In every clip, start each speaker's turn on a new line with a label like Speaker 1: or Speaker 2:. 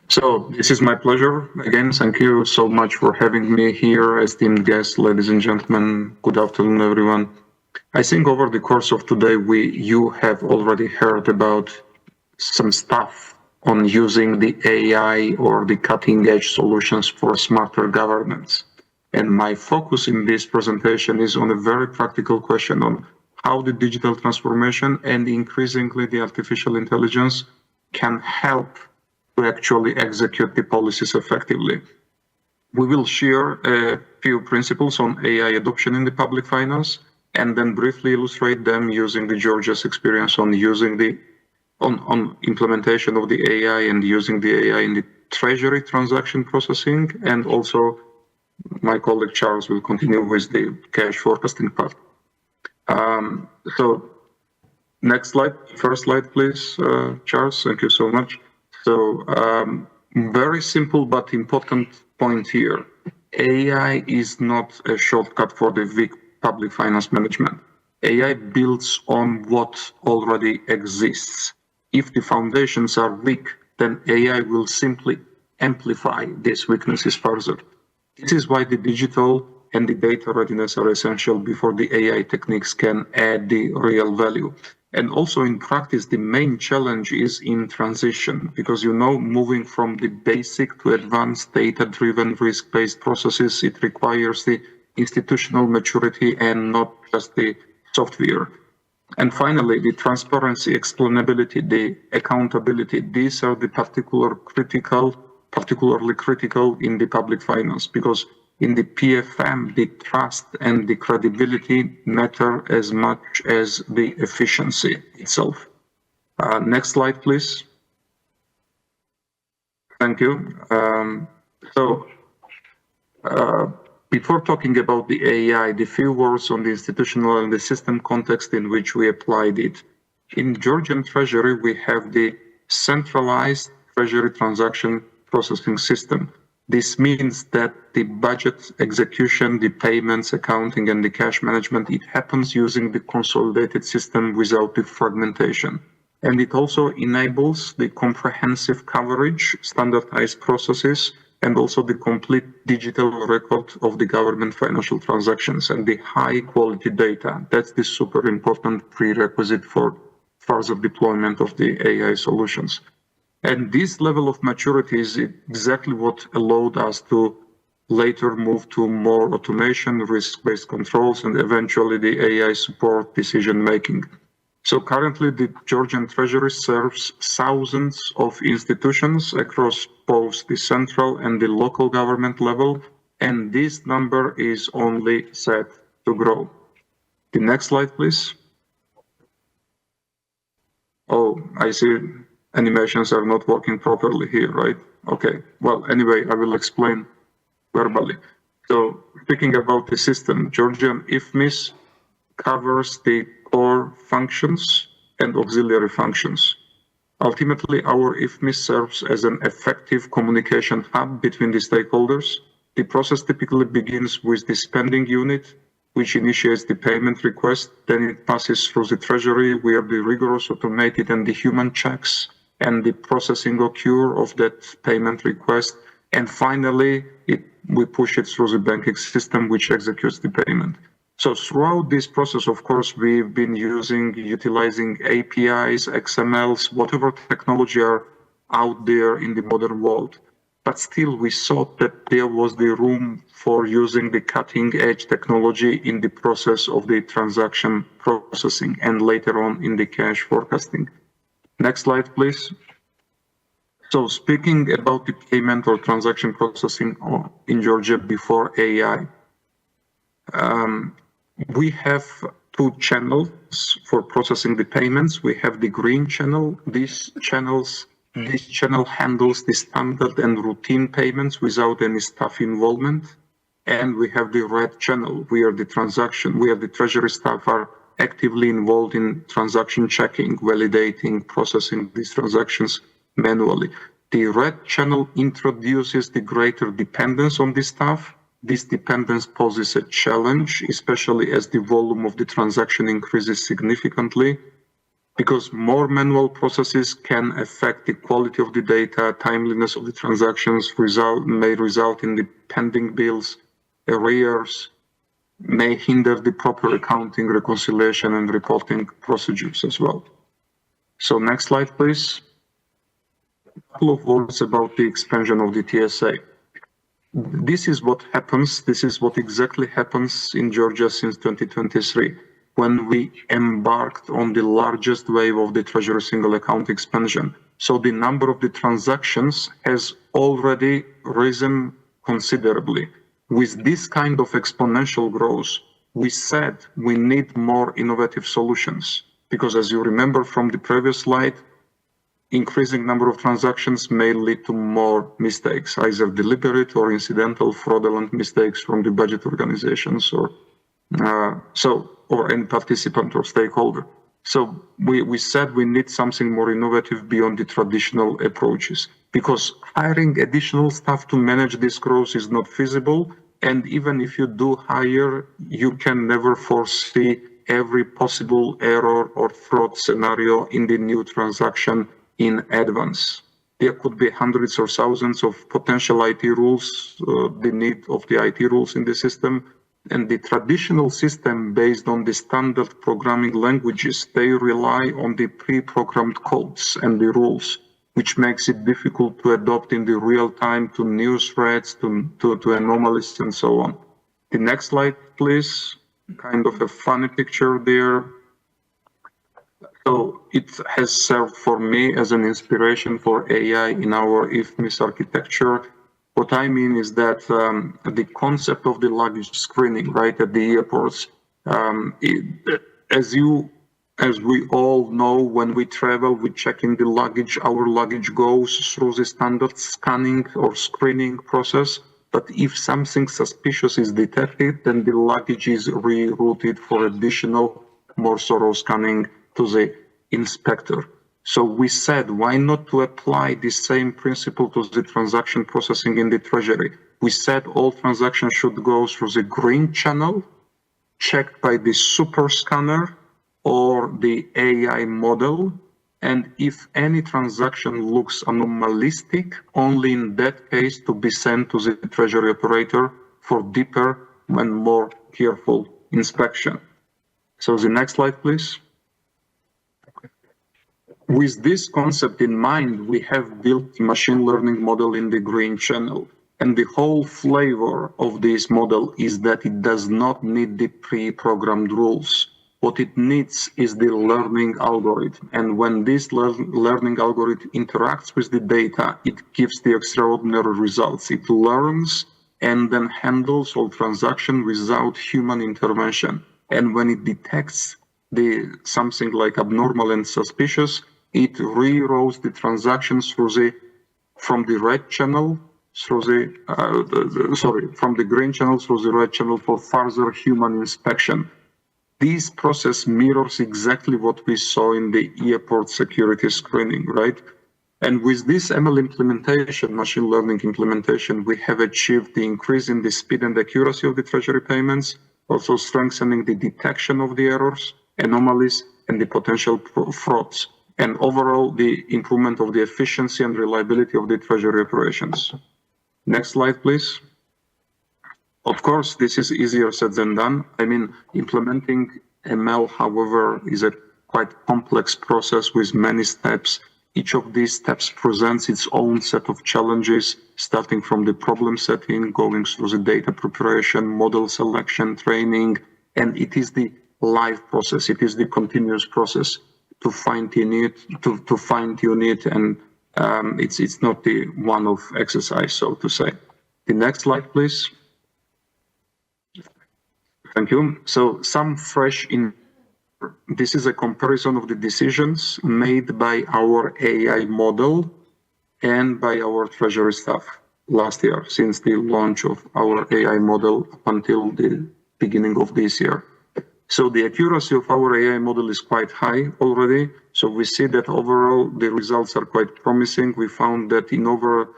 Speaker 1: So this is my pleasure. Again, thank you so much for having me here, esteemed guests, ladies and gentlemen. Good afternoon, everyone. I think over the course of today, you have already heard about some stuff on using the AI or the cutting edge solutions for smarter governance. And my focus in this presentation is on a very practical question on how the digital transformation and increasingly the artificial intelligence can help to actually execute the policies effectively. We will share a few principles on AI adoption in the public finance and then briefly illustrate them using the Georgia's experience on using the on implementation of the AI and using the AI in the Treasury transaction processing, and also my colleague Charles will continue with the cash forecasting part. So next slide, first slide, please, Charles. Thank you so much. So very simple but important point here. AI is not a shortcut for the weak public finance management. AI builds on what already exists. If the foundations are weak, then AI will simply amplify these weaknesses further. This is why the digital and the data readiness are essential before the AI techniques can add the real value. And also in practice, the main challenge is in transition, because moving from the basic to advanced data-driven risk-based processes, it requires the institutional maturity and not just the software. And finally, the transparency, explainability, the accountability, these are the particularly critical in the public finance, because in the PFM, the trust and the credibility matter as much as the efficiency itself. Next slide, please. Thank you. Before talking about the AI, the few words on the institutional and the system context in which we applied it. In Georgian Treasury, we have the centralized Treasury transaction processing system. This means that the budget execution, the payments, accounting, and the cash management, it happens using the consolidated system without the fragmentation. And it also enables the comprehensive coverage, standardized processes, and also the complete digital record of the government financial transactions and the high quality data. That's the super important prerequisite for further deployment of the AI solutions. And this level of maturity is exactly what allowed us to later move to more automation, risk-based controls, and eventually the AI support decision-making. So currently, the Georgian Treasury serves thousands of institutions across both the central and the local government level, and this number is only set to grow. The next slide, please. Oh, I see animations are not working properly here, right? Okay, well, anyway, I will explain verbally. So speaking about the system, Georgian IFMIS covers the core functions and auxiliary functions. Ultimately, our IFMIS serves as an effective communication hub between the stakeholders. The process typically begins with the spending unit, which initiates the payment request. Then it passes through the Treasury, where the rigorous automated and the human checks and the processing occur of that payment request. And finally, we push it through the banking system, which executes the payment. So throughout this process, of course, we've been utilizing APIs, XMLs, whatever technology are out there in the modern world. But still, we thought that there was the room for using the cutting-edge technology in the process of the transaction processing and later on in the cash forecasting. Next slide, please. So speaking about the payment or transaction processing in Georgia before AI, we have two channels for processing the payments. We have the green channel. This channel handles the standard and routine payments without any staff involvement. And we have the red channel where the Treasury staff are actively involved in transaction checking, validating, processing these transactions manually. The red channel introduces the greater dependence on the staff. This dependence poses a challenge, especially as the volume of the transaction increases significantly. because more manual processes can affect the quality of the data, timeliness of the transactions, may result in the pending bills, arrears, may hinder the proper accounting, reconciliation, and reporting procedures as well. So next slide, please. A couple of words about the expansion of the TSA. This is what happens, this is what exactly happens in Georgia since 2023, when we embarked on the largest wave of the Treasury single account expansion. So the number of the transactions has already risen considerably. With this kind of exponential growth, we said we need more innovative solutions, because as you remember from the previous slide, increasing number of transactions may lead to more mistakes, either deliberate or incidental fraudulent mistakes from the budget organizations or any participant or stakeholder. So we said we need something more innovative beyond the traditional approaches, because hiring additional staff to manage this growth is not feasible. And even if you do hire, you can never foresee every possible error or fraud scenario in the new transaction in advance. There could be hundreds or thousands of potential IT rules, the need of the IT rules in the system, and the traditional system based on the standard programming languages, they rely on the pre-programmed codes and the rules, which makes it difficult to adopt in the real time to new threats, to anomalies and so on. The next slide, please. Kind of a funny picture there. So it has served for me as an inspiration for AI in our IFMIS architecture. What I mean is that the concept of the luggage screening, right, at the airports, as we all know, when we travel, we check in the luggage, our luggage goes through the standard scanning or screening process. But if something suspicious is detected, then the luggage is rerouted for additional, more thorough scanning to the inspector. So we said, why not to apply the same principle to the transaction processing in the Treasury? We said all transactions should go through the green channel, checked by the super scanner or the AI model. And if any transaction looks anomalistic, only in that case to be sent to the Treasury operator for deeper and more careful inspection. So the next slide, please. With this concept in mind, we have built a machine learning model in the green channel. And the whole flavor of this model is that it does not need the pre-programmed rules. What it needs is the learning algorithm. And when this learning algorithm interacts with the data, it gives the extraordinary results. It learns and then handles all transactions without human intervention. And when it detects something like abnormal and suspicious, it reroutes the transactions from the red channel from the green channel through the red channel for further human inspection. This process mirrors exactly what we saw in the airport security screening, right? And with this ML implementation, machine learning implementation, we have achieved the increase in the speed and accuracy of the Treasury payments, also strengthening the detection of the errors, anomalies, and the potential frauds, and overall the improvement of the efficiency and reliability of the Treasury operations. Next slide, please. Of course, this is easier said than done. I mean, implementing ML, however, is a quite complex process with many steps. Each of these steps presents its own set of challenges, starting from the problem setting, going through the data preparation, model selection, training, and it is the live process. It is the continuous process to fine-tune it, and it's not the one-off exercise, so to say. The next slide, please. Thank you. So this is a comparison of the decisions made by our AI model and by our Treasury staff last year, since the launch of our AI model up until the beginning of this year. So the accuracy of our AI model is quite high already. So we see that overall the results are quite promising. We found that in over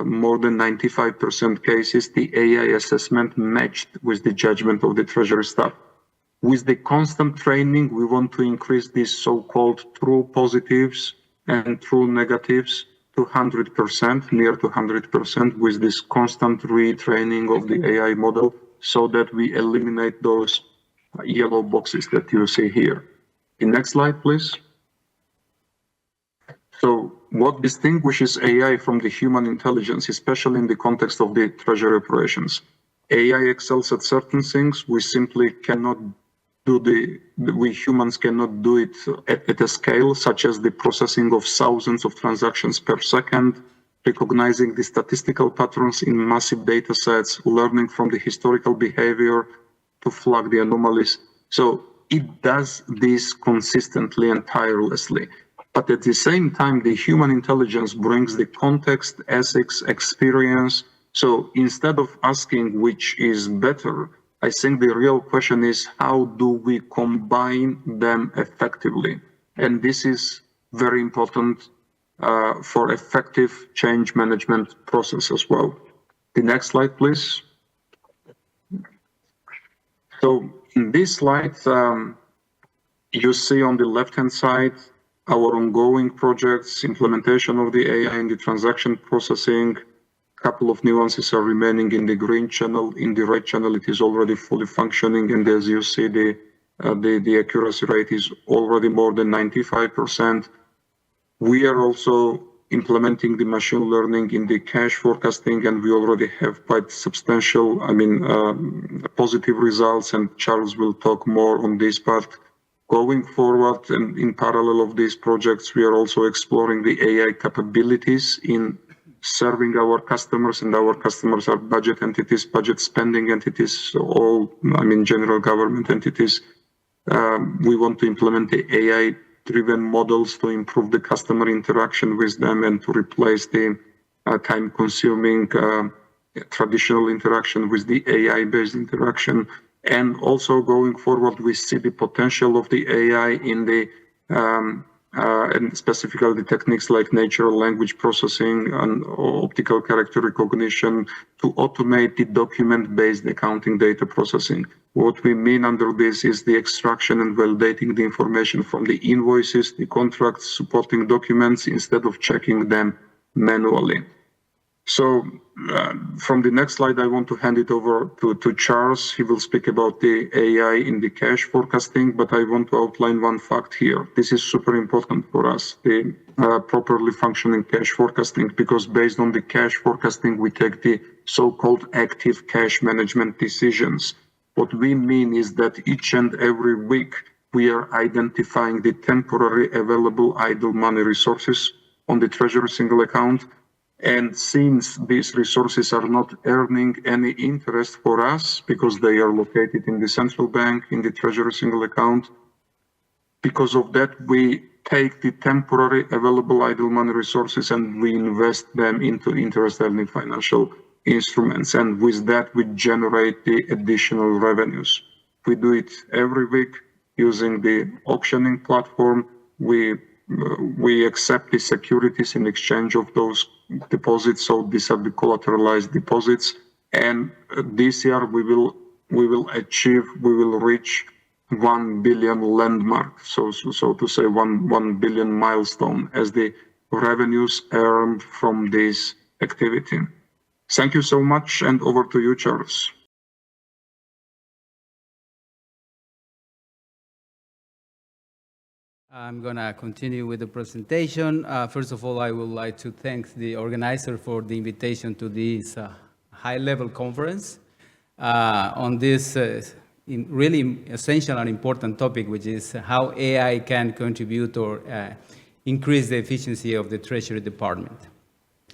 Speaker 1: more than 95% cases, the AI assessment matched with the judgment of the Treasury staff. With the constant training, we want to increase these so-called true positives and true negatives to 100%, near to 100%, with this constant retraining of the AI model, so that we eliminate those yellow boxes that you see here. The next slide, please. So what distinguishes AI from the human intelligence, especially in the context of the treasury operations? AI excels at certain things. We simply cannot do we humans cannot do it at a scale, such as the processing of thousands of transactions per second, recognizing the statistical patterns in massive data sets, learning from the historical behavior to flag the anomalies. So it does this consistently and tirelessly. But at the same time, the human intelligence brings the context, ethics, experience. So instead of asking which is better, I think the real question is, how do we combine them effectively? And this is very important for effective change management process as well. The next slide, please. So in this slide, you see on the left-hand side our ongoing projects, implementation of the AI in the transaction processing. Couple of nuances are remaining in the green channel. In the red channel, it is already fully functioning, and as you see, the accuracy rate is already more than 95%. We are also implementing the machine learning in the cash forecasting, and we already have quite substantial, positive results, and Charles will talk more on this part. Going forward, and in parallel of these projects, we are also exploring the AI capabilities in serving our customers, and our customers are budget entities, budget spending entities, all, general government entities. We want to implement the AI-driven models to improve the customer interaction with them and to replace the time-consuming traditional interaction with the AI-based interaction. And also going forward, we see the potential of the AI in the and specifically the techniques like natural language processing and optical character recognition to automate the document-based accounting data processing. What we mean under this is the extraction and validating the information from the invoices, the contracts, supporting documents, instead of checking them manually. So from the next slide, I want to hand it over to Charles. He will speak about the AI in the cash forecasting, but I want to outline one fact here. This is super important for us, the properly functioning cash forecasting, because based on the cash forecasting, we take the so-called active cash management decisions. What we mean is that each and every week, we are identifying the temporary available idle money resources on the Treasury single account. And since these resources are not earning any interest for us because they are located in the central bank, in the Treasury single account, because of that, we take the temporary available idle money resources and we invest them into interest-earning financial instruments. And with that, we generate the additional revenues. We do it every week using the auctioning platform. We accept the securities in exchange of those deposits. So these are the collateralized deposits. And this year we will reach 1 billion landmark. So to say 1 billion milestone as the revenues earned from this activity. Thank you so much, and over to you, Charles.
Speaker 2: I'm going to continue with the presentation. First of all, I would like to thank the organizer for the invitation to this high-level conference on this really essential and important topic, which is how AI can contribute or increase the efficiency of the Treasury Department.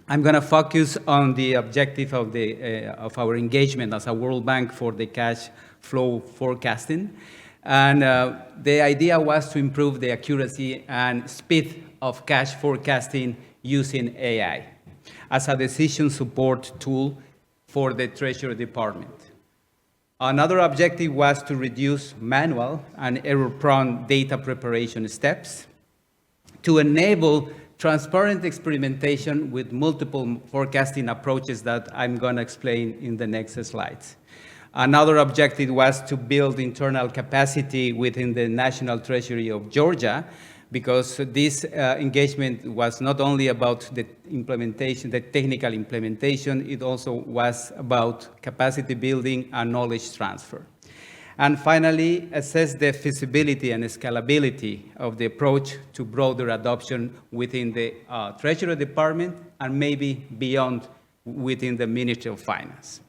Speaker 2: I'm going to focus on the objective of our engagement as a World Bank for the cash flow forecasting. And the idea was to improve the accuracy and speed of cash forecasting using AI as a decision support tool for the Treasury Department. Another objective was to reduce manual and error-prone data preparation steps, to enable transparent experimentation with multiple forecasting approaches that I'm going to explain in the next slides. Another objective was to build internal capacity within the National Treasury of Georgia, because this engagement was not only about the implementation, the technical implementation, it also was about capacity building and knowledge transfer. And finally, assess the feasibility and scalability of the approach to broader adoption within the Treasury Department and maybe beyond within the Ministry of Finance.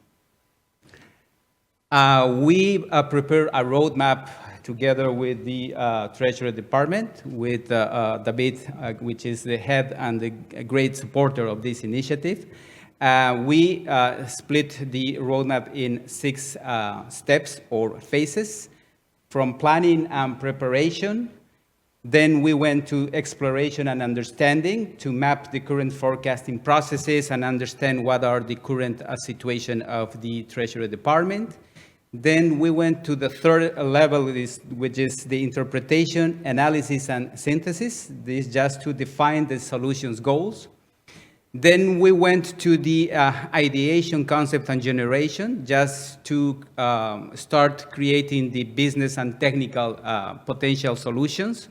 Speaker 2: We prepared a roadmap together with the Treasury Department, with Davit, which is the head and a great supporter of this initiative. We split the roadmap in 6 steps or phases, from planning and preparation. Then we went to exploration and understanding to map the current forecasting processes and understand what are the current situation of the Treasury Department. Then we went to the third level, which is the interpretation, analysis, and synthesis. This is just to define the solutions goals. Then we went to the ideation, concept, and generation, just to start creating the business and technical potential solutions.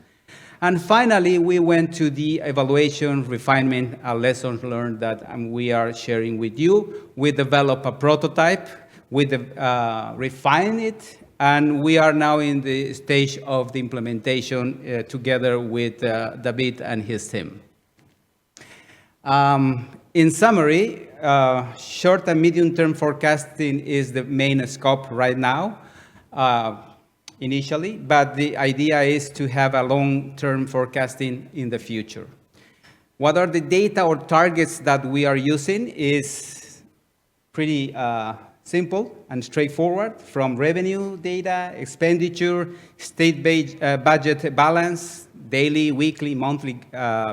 Speaker 2: And finally, we went to the evaluation, refinement, and lessons learned that we are sharing with you. We developed a prototype, we refine it, and we are now in the stage of the implementation together with David and his team. In summary, short and medium-term forecasting is the main scope right now, initially, but the idea is to have a long-term forecasting in the future. What are the data or targets that we are using is pretty simple and straightforward, from revenue data, expenditure, state budget balance, daily, weekly, monthly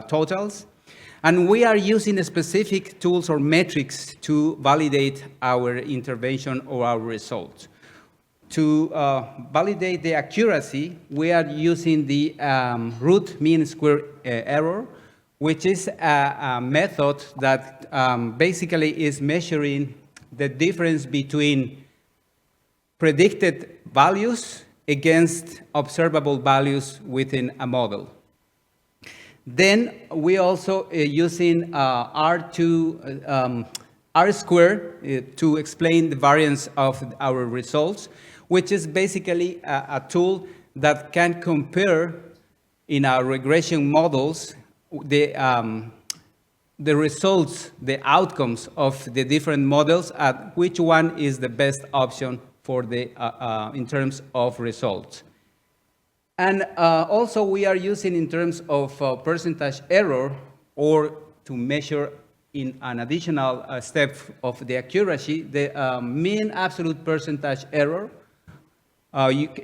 Speaker 2: totals. And we are using specific tools or metrics to validate our intervention or our results. To validate the accuracy, we are using the root mean square error, which is a method that basically is measuring the difference between predicted values against observable values within a model. Then we also using R squared to explain the variance of our results, which is basically a tool that can compare in our regression models the results, the outcomes of the different models, at which one is the best option for the in terms of results. And also we are using in terms of percentage error, or to measure in an additional step of the accuracy, the mean absolute percentage error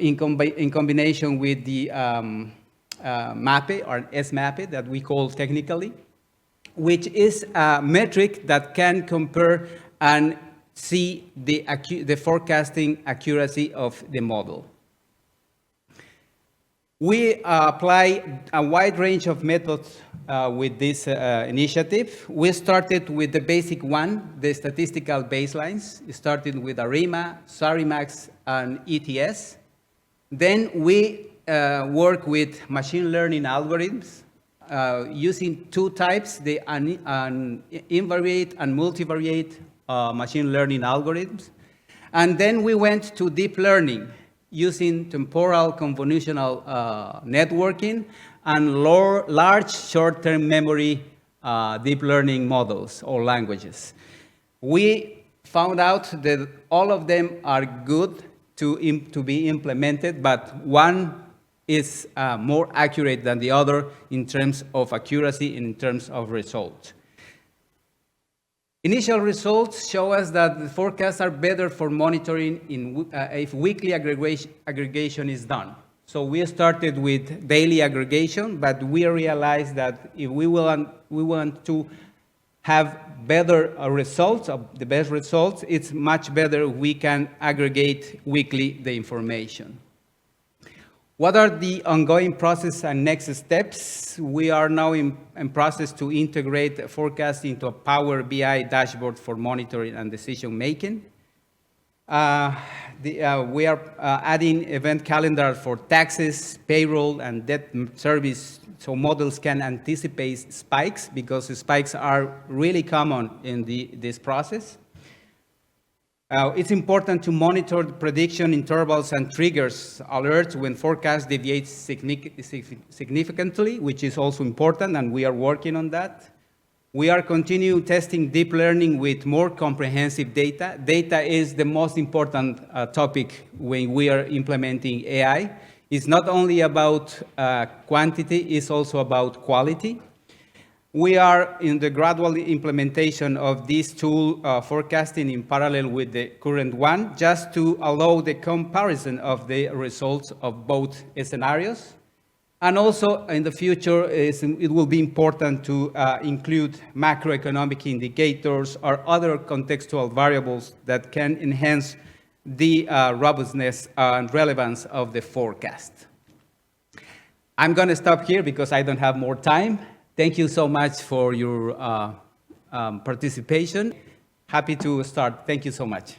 Speaker 2: in combination with the MAPE or SMAPE that we call technically, which is a metric that can compare and see the forecasting accuracy of the model. We apply a wide range of methods with this initiative. We started with the basic one, the statistical baselines, starting with ARIMA, SARIMAX, and ETS. Then we work with machine learning algorithms using 2 types, the invariant and multivariate machine learning algorithms. And then we went to deep learning, using temporal convolutional networking and large short-term memory deep learning models or languages. We found out that all of them are good to be implemented, but one is more accurate than the other in terms of accuracy and in terms of results. Initial results show us that the forecasts are better for monitoring if weekly aggregation is done. So we started with daily aggregation, but we realized that if we want to have better results, the best results, it's much better we can aggregate weekly the information. What are the ongoing process and next steps? We are now in process to integrate the forecast into a Power BI dashboard for monitoring and decision making. We are adding event calendar for taxes, payroll, and debt service, so models can anticipate spikes, because the spikes are really common in this process. It's important to monitor the prediction intervals and triggers alerts when forecast deviates significantly, which is also important, and we are working on that. We are continue testing deep learning with more comprehensive data. Data is the most important topic when we are implementing AI. It's not only about quantity, it's also about quality. We are in the gradual implementation of this tool forecasting in parallel with the current one, just to allow the comparison of the results of both scenarios. And also in the future, it will be important to include macroeconomic indicators or other contextual variables that can enhance the robustness and relevance of the forecast. I'm going to stop here because I don't have more time. Thank you so much for your participation. Happy to start. Thank you so much.